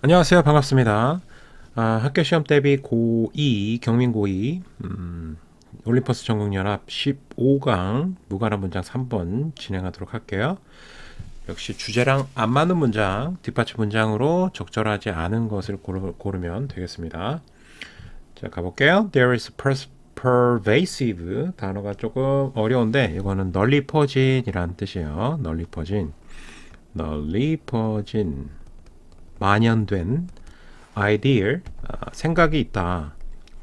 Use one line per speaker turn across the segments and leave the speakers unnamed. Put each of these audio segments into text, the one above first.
안녕하세요. 반갑습니다. 학교 시험 대비 고2, 경민 고2, 올림퍼스 전국연합 15강 무관한 문장 3번 진행하도록 할게요. 역시 주제랑 안 맞는 문장, 뒷받침 문장으로 적절하지 않은 것을 고르면 되겠습니다. 자, 가볼게요. There is pervasive 단어가 조금 어려운데 이거는 널리 퍼진이라는 뜻이에요. 널리 퍼진, 널리 퍼진, 만연된 idea, 생각이 있다.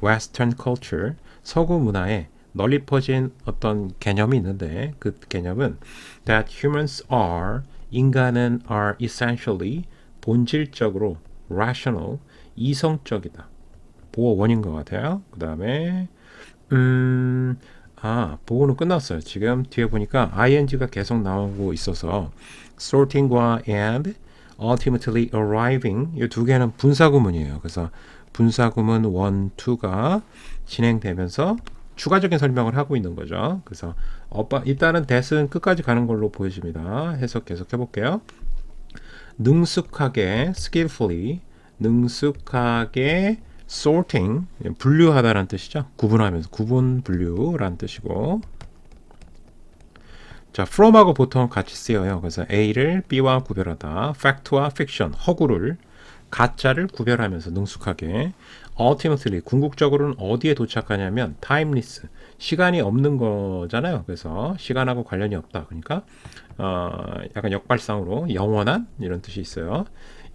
Western culture, 서구 문화에 널리 퍼진 어떤 개념이 있는데 그 개념은 that humans are, 인간은 are essentially, 본질적으로 rational, 이성적이다. 보어 원인 것 같아요. 그 다음에 보어는 끝났어요. 지금 뒤에 보니까 ing가 계속 나오고 있어서 sorting과 and ultimately arriving 이 두 개는 분사구문이에요. 그래서 분사구문 1, 2가 진행되면서 추가적인 설명을 하고 있는 거죠. 그래서 일단은 that은 끝까지 가는 걸로 보여집니다. 해석 계속 해볼게요. 능숙하게 skillfully, 능숙하게 sorting, 분류하다라는 뜻이죠. 구분하면서 구분 분류라는 뜻이고, 자, from하고 보통 같이 쓰여요. 그래서 A를 B와 구별하다, fact와 fiction, 허구를, 가짜를 구별하면서 능숙하게, ultimately, 궁극적으로는 어디에 도착하냐면 timeless, 시간이 없는 거잖아요. 그래서 시간하고 관련이 없다. 그러니까 약간 역발상으로 영원한 이런 뜻이 있어요.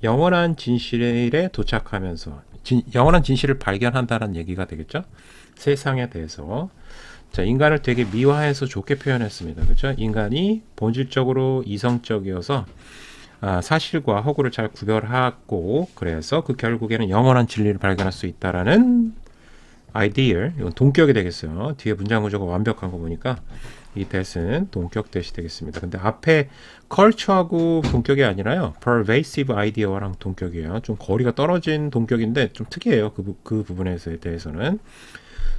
영원한 진실에 도착하면서 영원한 진실을 발견한다는 얘기가 되겠죠. 세상에 대해서. 자, 인간을 되게 미화해서 좋게 표현했습니다. 그렇죠? 인간이 본질적으로 이성적이어서 사실과 허구를 잘 구별하고 그래서 그 결국에는 영원한 진리를 발견할 수 있다라는 아이디어, 이건 동격이 되겠어요. 뒤에 문장 구조가 완벽한 거 보니까 이 that은 동격 that이 되겠습니다. 근데 앞에 culture하고 동격이 아니라요. pervasive idea랑 동격이에요. 좀 거리가 떨어진 동격인데 좀 특이해요. 그 부분에 대해서는.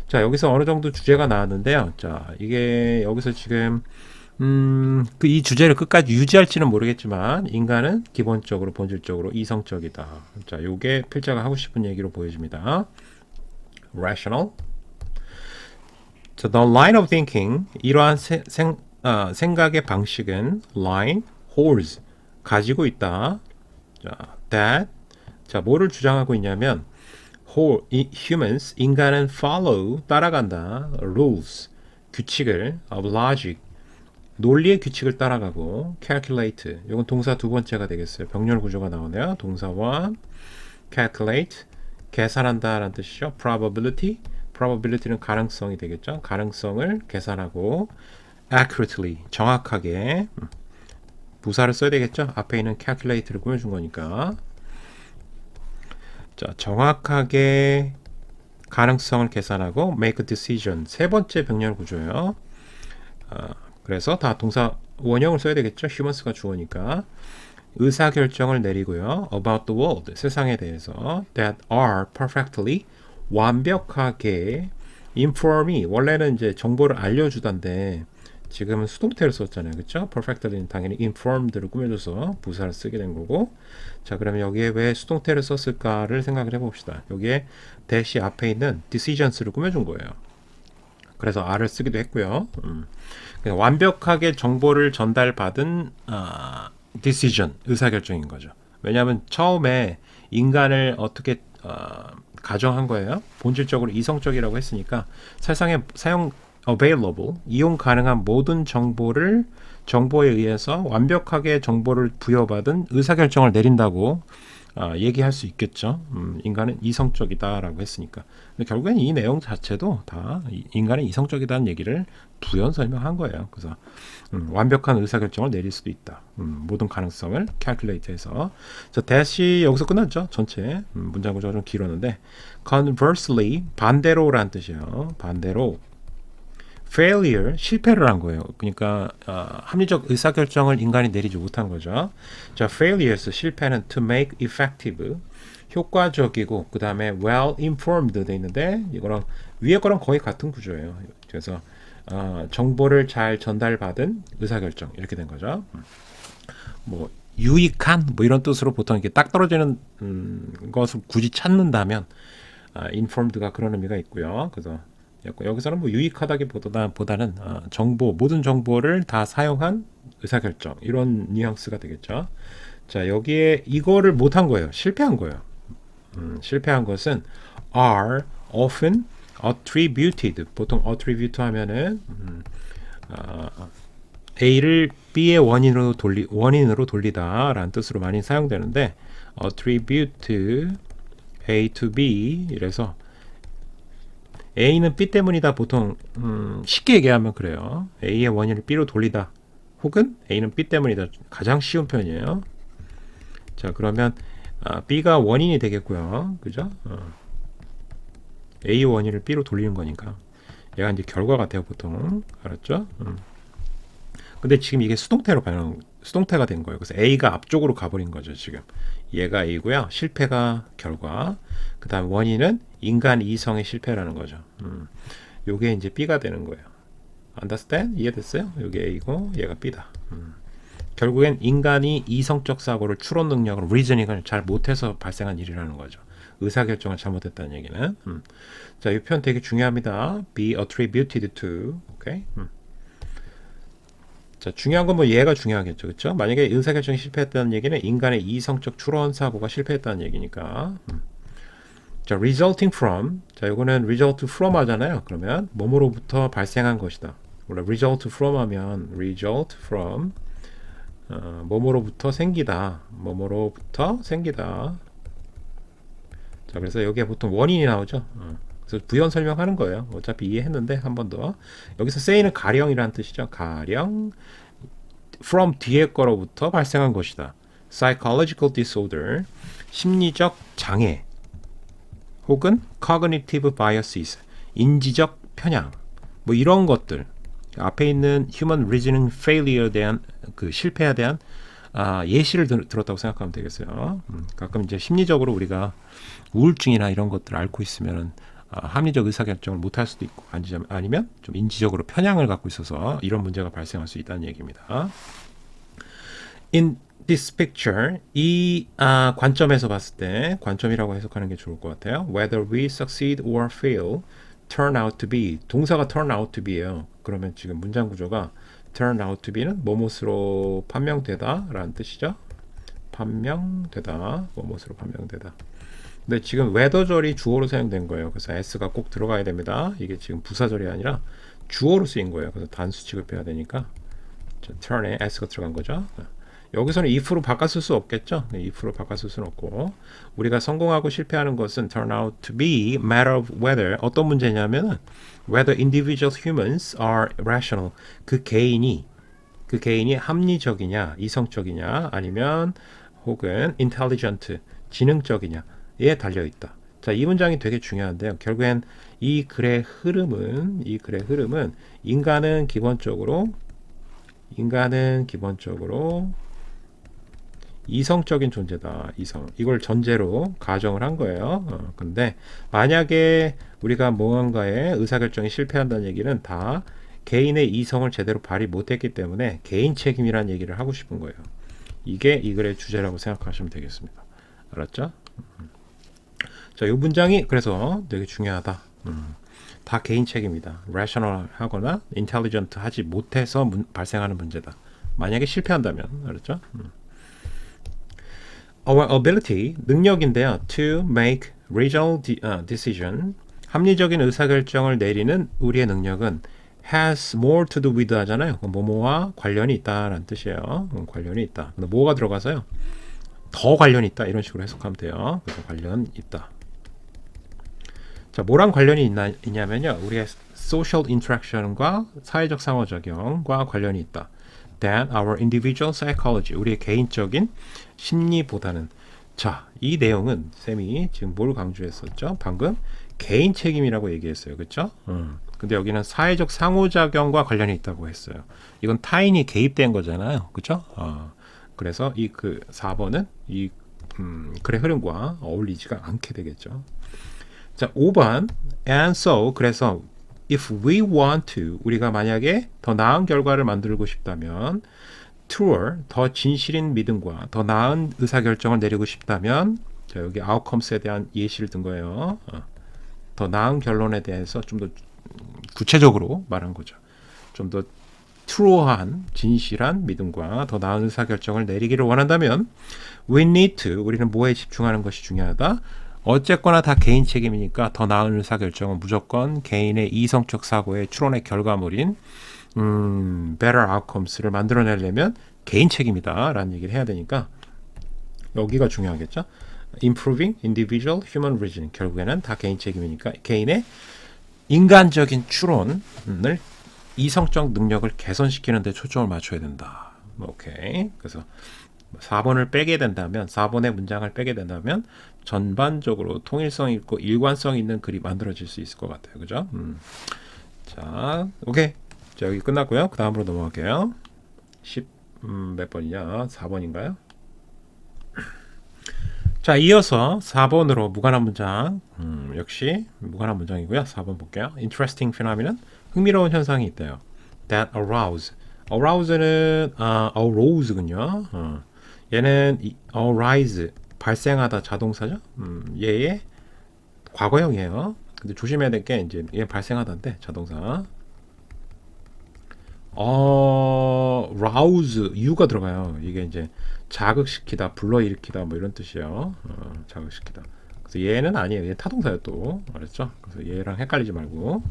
자, 여기서 어느 정도 주제가 나왔는데요. 자, 이게 여기서 지금 이 주제를 끝까지 유지할지는 모르겠지만 인간은 기본적으로 본질적으로 이성적이다. 자, 요게 필자가 하고 싶은 얘기로 보여집니다. rational. 자, the line of thinking, 이러한 생각의 방식은 line, holds, 가지고 있다. 자, that, 자, 뭐를 주장하고 있냐면 humans, 인간은 follow, 따라간다. rules, 규칙을 of logic, 논리의 규칙을 따라가고 calculate, 이건 동사 두 번째가 되겠어요. 병렬 구조가 나오네요. 동사와 calculate, 계산한다 라는 뜻이죠. probability는 가능성이 되겠죠. 가능성을 계산하고 accurately, 정확하게, 부사를 써야 되겠죠. 앞에 있는 calculate를 꾸며준 거니까. 자, 정확하게 가능성을 계산하고 make a decision, 세 번째 병렬 구조예요. 그래서 다 동사 원형을 써야 되겠죠. humans가 주어니까. 의사결정을 내리고요. about the world, 세상에 대해서. that are perfectly, 완벽하게. inform이 원래는 이제 정보를 알려주던데 지금은 수동태를 썼잖아요. 그렇죠? perfectly는 당연히 informed를 꾸며줘서 부사를 쓰게 된 거고. 자, 그러면 여기에 왜 수동태를 썼을까를 생각을 해봅시다. 여기에 대시 앞에 있는 decisions를 꾸며준 거예요. 그래서 R을 쓰기도 했고요. 완벽하게 정보를 전달받은 decision, 의사결정인 거죠. 왜냐하면 처음에 인간을 어떻게 가정한 거예요. 본질적으로 이성적이라고 했으니까 세상에 available, 이용 가능한 모든 정보에 의해서 완벽하게 정보를 부여받은 의사결정을 내린다고 얘기할 수 있겠죠. 인간은 이성적이다라고 했으니까. 근데 결국엔 이 내용 자체도 다 인간은 이성적이다는 얘기를 부연 설명한 거예요. 그래서 완벽한 의사결정을 내릴 수도 있다. 모든 가능성을 calculate해서. 자, that이 여기서 끝났죠. 전체 문장 구조가 좀 길었는데 conversely, 반대로라는 뜻이에요. 반대로 failure, 실패를 한 거예요. 그러니까 합리적 의사결정을 인간이 내리지 못한 거죠. 자, failure에서 실패는 to make effective, 효과적이고 그 다음에 well informed 돼 있는데 이거랑 위에 거랑 거의 같은 구조예요. 그래서 정보를 잘 전달받은 의사결정 이렇게 된 거죠. 뭐 유익한 뭐 이런 뜻으로 보통 이렇게 딱 떨어지는 것을 굳이 찾는다면 informed가 그런 의미가 있고요. 그래서 여기서는 뭐 유익하다기보다는 정보 모든 정보를 다 사용한 의사결정 이런 뉘앙스가 되겠죠. 자 여기에 이거를 못한 거예요. 실패한 거예요. 실패한 것은 are often attributed 보통 attribute 하면은 A를 B의 원인으로 돌리다라는 뜻으로 많이 사용되는데 attribute A to B 이래서 A는 B 때문이다 보통 쉽게 얘기하면 그래요. A의 원인을 B로 돌리다 혹은 A는 B 때문이다 가장 쉬운 편이에요. 자 그러면 B가 원인이 되겠고요. 그죠? A 원인을 B로 돌리는 거니까 얘가 이제 결과 같아요 보통. 알았죠? 근데 지금 이게 수동태가 된 거예요. 그래서 A가 앞쪽으로 가버린 거죠 지금. 얘가 A고요. 실패가 결과. 그 다음 원인은 인간 이성의 실패라는 거죠. 요게 이제 B가 되는 거예요. Understand? 이해됐어요? 요게 A고 얘가 B다. 결국엔 인간이 이성적 사고를 추론 능력으로 reasoning을 잘 못해서 발생한 일이라는 거죠. 의사결정을 잘못했다는 얘기는. 자, 이 표현 되게 중요합니다. be attributed to. 오케이. 자, 중요한 건 뭐 얘가 중요하겠죠. 그렇죠? 만약에 의사결정이 실패했다는 얘기는 인간의 이성적 추론 사고가 실패했다는 얘기니까. 자, resulting from. 자, 이거는 result from 하잖아요. 그러면 뭐뭐로부터 발생한 것이다. 원래 result from 하면 result from 뭐뭐로부터 생기다. 뭐뭐로부터 생기다. 자, 그래서 여기에 보통 원인이 나오죠. 그래서 부연 설명하는 거예요. 어차피 이해했는데 한 번 더. 여기서 say는 가령이라는 뜻이죠. 가령 from 뒤에 거로부터 발생한 것이다. psychological disorder 심리적 장애 혹은 cognitive biases 인지적 편향 뭐 이런 것들 앞에 있는 human reasoning failure에 대한 그 실패에 대한 예시를 들었다고 생각하면 되겠어요. 가끔 이제 심리적으로 우리가 우울증이나 이런 것들을 앓고 있으면은 합리적 의사결정을 못할 수도 있고 아니면 좀 인지적으로 편향을 갖고 있어서 이런 문제가 발생할 수 있다는 얘기입니다. In this picture, 이 관점에서 봤을 때 관점이라고 해석하는 게 좋을 것 같아요. Whether we succeed or fail, turn out to be. 동사가 turn out to be예요. 그러면 지금 문장 구조가 turn out to be는 뭐뭇으로 판명되다 라는 뜻이죠. 판명되다, 뭐뭇으로 판명되다. 근데 지금 whether절이 주어로 사용된 거예요. 그래서 s가 꼭 들어가야 됩니다. 이게 지금 부사절이 아니라 주어로 쓰인 거예요. 그래서 단수 취급해야 되니까 turn에 s가 들어간 거죠. 여기서는 if로 바꿨을 수 없겠죠. if로 바꿨을 수는 없고 우리가 성공하고 실패하는 것은 turn out to be matter of whether 어떤 문제냐면은 whether individual humans are rational 그 개인이 합리적이냐 이성적이냐 아니면 혹은 intelligent 지능적이냐에 달려 있다. 자, 이 문장이 되게 중요한데요. 결국엔 이 글의 흐름은 인간은 기본적으로 이성적인 존재다. 이걸 전제로 가정을 한 거예요. 근데 만약에 우리가 무언가에 의사결정이 실패한다는 얘기는 다 개인의 이성을 제대로 발휘 못했기 때문에 개인 책임이라는 얘기를 하고 싶은 거예요. 이게 이 글의 주제라고 생각하시면 되겠습니다. 알았죠? 자, 이 문장이 그래서 되게 중요하다. 다 개인 책임이다. rational 하거나 intelligent 하지 못해서 발생하는 문제다. 만약에 실패한다면. 알았죠? Our ability, 능력인데요. To make rational decision, 합리적인 의사결정을 내리는 우리의 능력은 has more to do with 하잖아요. 뭐뭐와 관련이 있다라는 뜻이에요. 관련이 있다. 근데 뭐가 들어가서요? 더 관련이 있다. 이런 식으로 해석하면 돼요. 그래서 관련 있다. 자, 뭐랑 관련이 있냐면요. 우리의 social interaction과 사회적 상호작용과 관련이 있다. than our individual psychology. 우리의 개인적인 심리보다는 자, 이 내용은 쌤이 지금 뭘 강조했었죠? 방금 개인 책임이라고 얘기했어요. 그렇죠? 근데 여기는 사회적 상호작용과 관련이 있다고 했어요. 이건 타인이 개입된 거잖아요. 그렇죠? 그래서 이 그 4번은 이 글의 흐름과 어울리지가 않게 되겠죠. 자, 5번 and so 그래서 if we want to 우리가 만약에 더 나은 결과를 만들고 싶다면 truer, 더 진실인 믿음과 더 나은 의사결정을 내리고 싶다면 자, 여기 outcomes에 대한 예시를 든 거예요. 더 나은 결론에 대해서 좀 더 구체적으로 말한 거죠. 좀 더 true한 진실한 믿음과 더 나은 의사결정을 내리기를 원한다면 we need to, 우리는 뭐에 집중하는 것이 중요하다. 어쨌거나 다 개인 책임이니까 더 나은 의사결정은 무조건 개인의 이성적 사고의 추론의 결과물인 better outcomes를 만들어내려면 개인 책임이다 라는 얘기를 해야 되니까 여기가 중요하겠죠. improving individual human reasoning, 결국에는 다 개인 책임이니까 개인의 인간적인 추론을 이성적 능력을 개선시키는 데 초점을 맞춰야 된다. 오케이. 그래서 4번을 빼게 된다면 4번의 문장을 빼게 된다면 전반적으로 통일성 있고 일관성 있는 글이 만들어질 수 있을 것 같아요. 그죠? 자, 오케이. 자, 여기 끝났고요. 그 다음으로 넘어갈게요. 10 몇 번이냐? 4번인가요? 자, 이어서 4번으로 무관한 문장. 역시 무관한 문장이고요. 4번 볼게요. Interesting phenomenon. 흥미로운 현상이 있대요. That arouse. arouse는 arouse군요. 얘는 arise 발생하다 자동사죠. 얘의 과거형이에요. 근데 조심해야 될 게 이제 얘 발생하다인데 자동사. rouse u가 들어가요. 이게 이제 자극시키다, 불러일으키다 뭐 이런 뜻이에요. 자극시키다. 그래서 얘는 아니에요. 얘 타동사예요 또. 알았죠? 그래서 얘랑 헷갈리지 말고.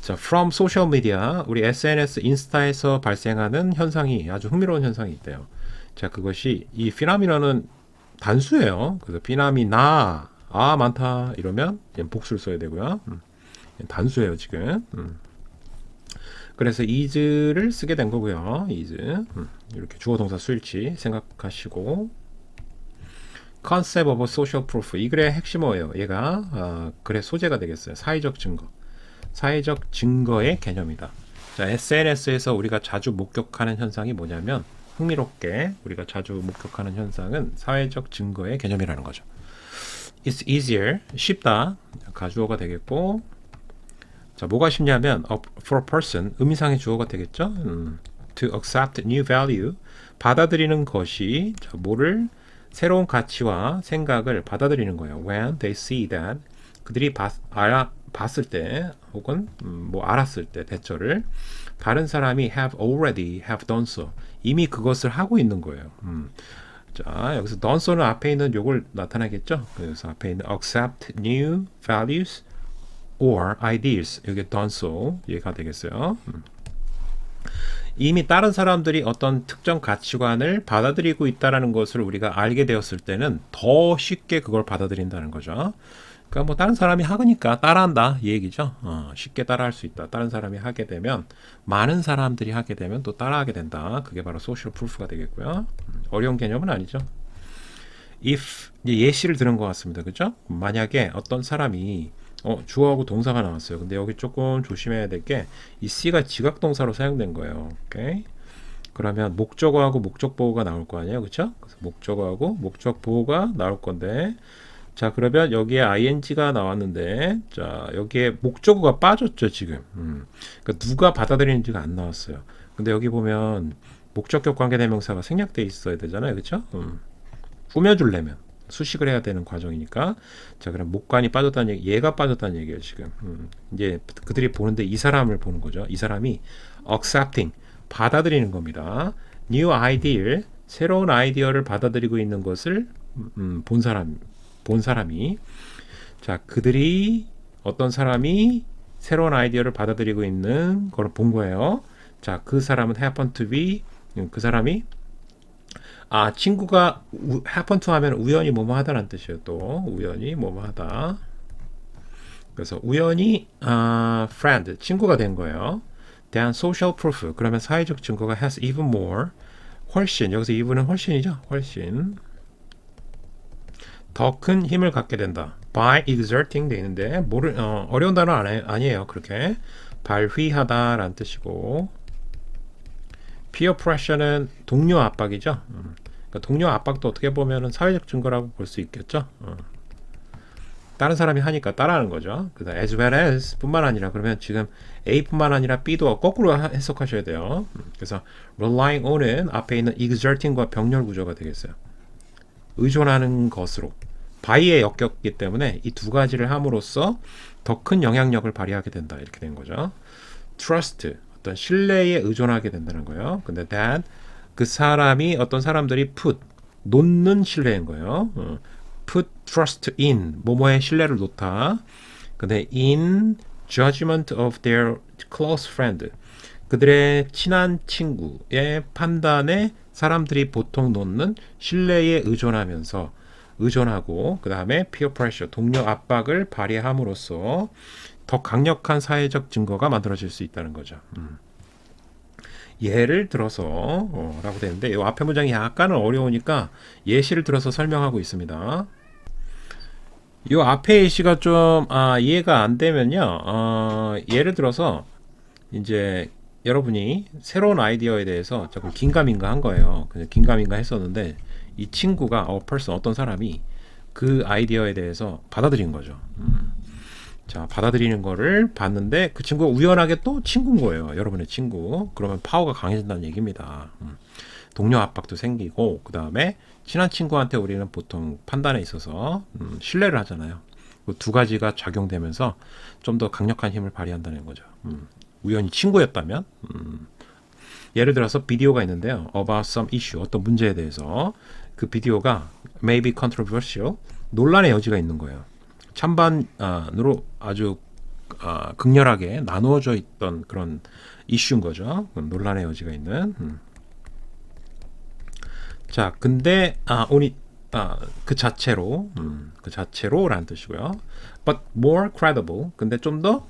자, from social media, 우리 SNS 인스타에서 발생하는 현상이 아주 흥미로운 현상이 있대요. 자, 그것이 이 피나미너는 단수예요. 그래서 피나미나 많다 이러면 복수를 써야 되고요. 단수예요 지금. 그래서 is를 쓰게 된 거고요. is 이렇게 주어 동사 수일치 생각하시고 concept of social proof 이 글의 핵심어예요. 얘가 글의 소재가 되겠어요. 사회적 증거. 사회적 증거의 개념이다. 자, SNS에서 우리가 자주 목격하는 현상이 뭐냐면 흥미롭게 우리가 자주 목격하는 현상은 사회적 증거의 개념이라는 거죠. It's easier, 쉽다. 가주어가 되겠고 자, 뭐가 쉽냐면 for a person, 의미상의 주어가 되겠죠. To accept new value, 받아들이는 것이 자, 뭐를 새로운 가치와 생각을 받아들이는 거예요. When they see that, 그들이 봤을 때 혹은 뭐 알았을 때 대처를 다른 사람이 have done so, 이미 그것을 하고 있는 거예요. 자, 여기서 done so는 앞에 있는 요걸 나타나겠죠. 그래서 앞에 있는 accept new values or ideas, 여기 done so 얘가 되겠어요. 이미 다른 사람들이 어떤 특정 가치관을 받아들이고 있다는 것을 우리가 알게 되었을 때는 더 쉽게 그걸 받아들인다는 거죠. 그러니까 뭐 다른 사람이 하니까 따라한다 이 얘기죠. 쉽게 따라할 수 있다. 다른 사람이 하게 되면 많은 사람들이 하게 되면 또 따라하게 된다. 그게 바로 소셜 프루프가 되겠고요. 어려운 개념은 아니죠. if 예시를 들은 것 같습니다. 그죠? 만약에 어떤 사람이 주어하고 동사가 나왔어요. 근데 여기 조금 조심해야 될 게 이 C가 지각동사로 사용된 거예요. 오케이? 그러면 목적어하고 목적보호가 나올 거 아니에요. 그렇죠? 그래서 목적어하고 목적보호가 나올 건데 자, 그러면 여기에 ing가 나왔는데 자, 여기에 목적어가 빠졌죠, 지금. 그러니까 누가 받아들이는지가 안 나왔어요. 근데 여기 보면 목적격 관계대명사가 생략돼 있어야 되잖아요. 그렇죠? 꾸며주려면 수식을 해야 되는 과정이니까 자, 그럼 목관이 빠졌다는 얘기, 얘가 빠졌다는 얘기예요 지금. 이제 그들이 보는데 이 사람을 보는 거죠. 이 사람이 accepting 받아들이는 겁니다. new idea 새로운 아이디어를 받아들이고 있는 것을 본 사람이 자, 그들이 어떤 사람이 새로운 아이디어를 받아들이고 있는 걸 본 거예요. 자, 그 사람은 happen to be 그 사람이 친구가 happen to 하면 우연히 뭐뭐 하다라는 뜻이에요. 또 우연히 뭐뭐 하다. 그래서 우연히 friend 친구가 된 거예요. 대한 social proof 그러면 사회적 증거가 has even more 훨씬 여기서 even은 훨씬이죠. 훨씬 더 큰 힘을 갖게 된다. by exerting 돼 있는데 어려운 단어 아니에요. 그렇게 발휘하다 라는 뜻이고 peer pressure는 동료 압박이죠. 그러니까 동료 압박도 어떻게 보면 사회적 증거라고 볼 수 있겠죠. 다른 사람이 하니까 따라하는 거죠. 그다음 as well as 뿐만 아니라 그러면 지금 A뿐만 아니라 B도 거꾸로 해석하셔야 돼요. 그래서 relying on은 앞에 있는 exerting과 병렬 구조가 되겠어요. 의존하는 것으로 by에 엮였기 때문에 이 두 가지를 함으로써 더 큰 영향력을 발휘하게 된다 이렇게 된 거죠. trust 어떤 신뢰에 의존하게 된다는 거예요. 근데 that 그 사람이 어떤 사람들이 put 놓는 신뢰인 거예요. put trust in 뭐뭐에 신뢰를 놓다. 근데 in judgment of their close friend 그들의 친한 친구의 판단에 사람들이 보통 놓는 신뢰에 의존하고 그 다음에 peer pressure 동료 압박을 발휘함으로써 더 강력한 사회적 증거가 만들어질 수 있다는 거죠. 예를 들어서 라고 되는데 이 앞에 문장이 약간은 어려우니까 예시를 들어서 설명하고 있습니다. 이 앞에 예시가 좀 이해가 안 되면요. 예를 들어서 이제 여러분이 새로운 아이디어에 대해서 조금 긴가민가 한 거예요. 그냥 긴가민가 했었는데 이 친구가 어떤 사람이 그 아이디어에 대해서 받아들인 거죠. 자, 받아들이는 거를 봤는데 그 친구가 우연하게 또 친구인 거예요. 여러분의 친구. 그러면 파워가 강해진다는 얘기입니다. 동료 압박도 생기고 그 다음에 친한 친구한테 우리는 보통 판단에 있어서 신뢰를 하잖아요. 그 두 가지가 작용되면서 좀 더 강력한 힘을 발휘한다는 거죠. 우연히 친구였다면 예를 들어서 비디오가 있는데요. About some issue 어떤 문제에 대해서 그 비디오가 may be controversial 논란의 여지가 있는 거예요. 찬반으로 아주 극렬하게 나누어져 있던 그런 이슈인 거죠. 논란의 여지가 있는. 자, 근데 그 자체로라는 뜻이고요. But more credible. 근데 좀 더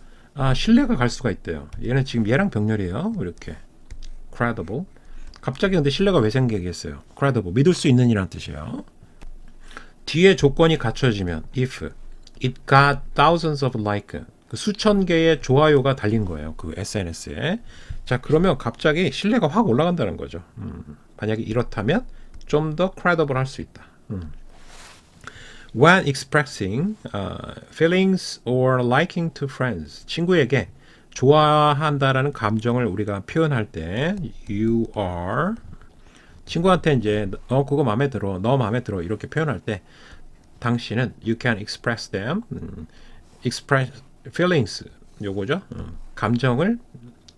신뢰가 갈 수가 있대요. 얘는 지금 얘랑 병렬이에요. 이렇게 credible. 갑자기 근데 신뢰가 왜 생기겠어요? credible. 믿을 수 있는이라는 뜻이에요. 뒤에 조건이 갖춰지면 if it got thousands of like 그 수천 개의 좋아요가 달린 거예요. 그 SNS에. 자, 그러면 갑자기 신뢰가 확 올라간다는 거죠. 만약에 이렇다면 좀 더 credible 할 수 있다. When expressing feelings or liking to friends 친구에게 좋아한다라는 감정을 우리가 표현할 때 you are 친구한테 이제 그거 마음에 들어 너 마음에 들어 이렇게 표현할 때 당신은 you can express them express feelings 요거죠. 감정을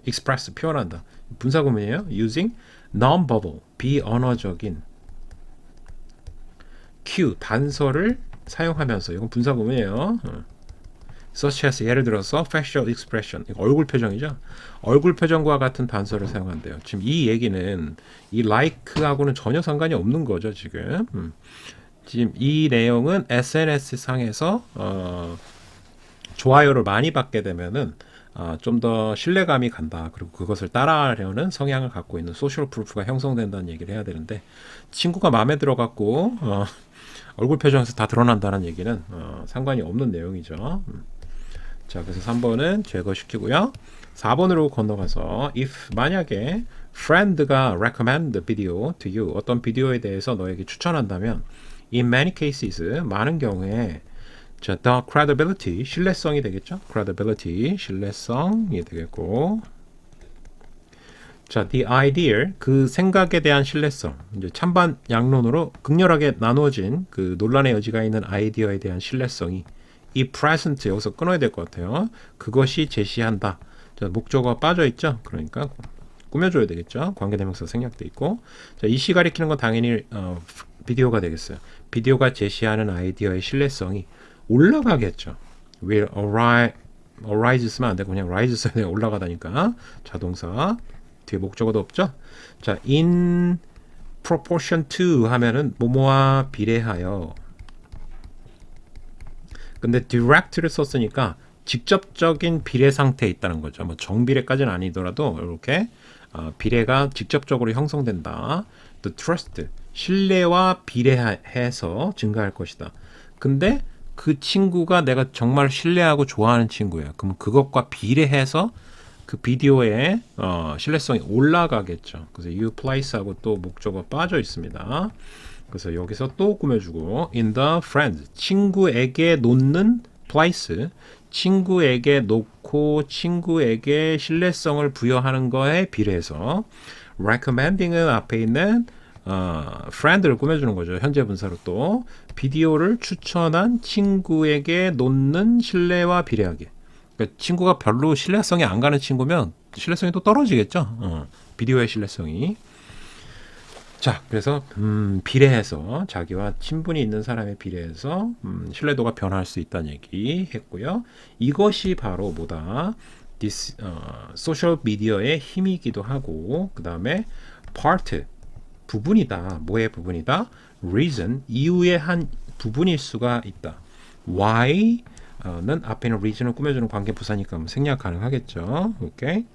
express 표현한다. 분사구문이에요. using non-verbal 비언어적인 cue 단서를 사용하면서 이건 분사구문이에요. such as 예를 들어서 facial expression 얼굴 표정이죠. 얼굴 표정과 같은 단서를 사용한대요. 지금 이 얘기는 이 like하고는 전혀 상관이 없는 거죠. 지금 이 내용은 SNS 상에서 좋아요를 많이 받게 되면은 좀 더 신뢰감이 간다. 그리고 그것을 따라하려는 성향을 갖고 있는 소셜 프루프가 형성된다는 얘기를 해야 되는데 친구가 마음에 들어갖고 얼굴 표정에서 다 드러난다는 얘기는 상관이 없는 내용이죠. 자, 그래서 3번은 제거시키고요. 4번으로 건너가서 if 만약에 friend가 recommend the video to you 어떤 비디오에 대해서 너에게 추천한다면 in many cases 많은 경우에 자, the credibility 신뢰성이 되겠죠. credibility 신뢰성이 되겠고 자, the idea 그 생각에 대한 신뢰성 이제 찬반 양론으로 극렬하게 나누어진 그 논란의 여지가 있는 아이디어에 대한 신뢰성이 이 present 여기서 끊어야 될 것 같아요. 그것이 제시한다. 자, 목적어가 빠져 있죠. 그러니까 꾸며줘야 되겠죠. 관계대명사 생략돼 있고 자, 이 시 가리키는 건 당연히 비디오가 되겠어요. 비디오가 제시하는 아이디어의 신뢰성이 올라가겠죠. will arise 쓰면 안 되고 그냥 rise 써야 돼요. 올라가다니까 자동사 뒤에 목적어도 없죠. 자, in proportion to 하면은 뭐뭐와 비례하여. 근데 direct를 썼으니까 직접적인 비례 상태에 있다는 거죠. 뭐 정비례까지는 아니더라도 이렇게 비례가 직접적으로 형성된다. The trust 신뢰와 비례해서 증가할 것이다. 근데 그 친구가 내가 정말 신뢰하고 좋아하는 친구예요. 그럼 그것과 비례해서 그 비디오의 신뢰성이 올라가겠죠. 그래서 you place하고 또 목적어 빠져 있습니다. 그래서 여기서 또 꾸며주고 in the friends 친구에게 놓는 place 친구에게 놓고 친구에게 신뢰성을 부여하는 거에 비례해서 recommending은 앞에 있는 friend를 꾸며주는 거죠. 현재 분사로 또 비디오를 추천한 친구에게 놓는 신뢰와 비례하게. 그러니까 친구가 별로 신뢰성이 안 가는 친구면 신뢰성이 또 떨어지겠죠. 비디오의 신뢰성이. 자, 그래서 비례해서 자기와 친분이 있는 사람에 비례해서 신뢰도가 변할 수 있다는 얘기 했고요. 이것이 바로 뭐다? 소셜 미디어의 힘이기도 하고 그 다음에 part 부분이다. 뭐의 부분이다? reason 이유의 한 부분일 수가 있다. why는 앞에 있는 reason을 꾸며주는 관계 부사니까 생략 가능하겠죠. 오케이.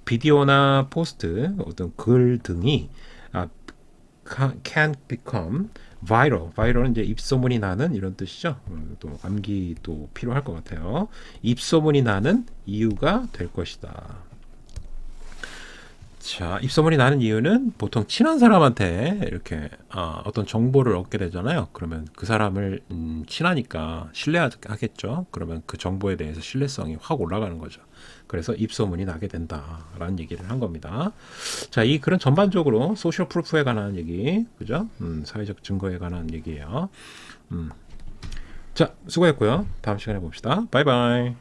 비디오나 포스트 어떤 글 등이 can become viral. viral은 이제 입소문이 나는 이런 뜻이죠. 또 암기도 필요할 것 같아요. 입소문이 나는 이유가 될 것이다. 자, 입소문이 나는 이유는 보통 친한 사람한테 이렇게 어떤 정보를 얻게 되잖아요. 그러면 그 사람을 친하니까 신뢰하겠죠. 그러면 그 정보에 대해서 신뢰성이 확 올라가는 거죠. 그래서 입소문이 나게 된다라는 얘기를 한 겁니다. 자, 이 글은 전반적으로 소셜 프루프에 관한 얘기, 그죠? 사회적 증거에 관한 얘기예요. 자, 수고했고요. 다음 시간에 봅시다. 바이바이.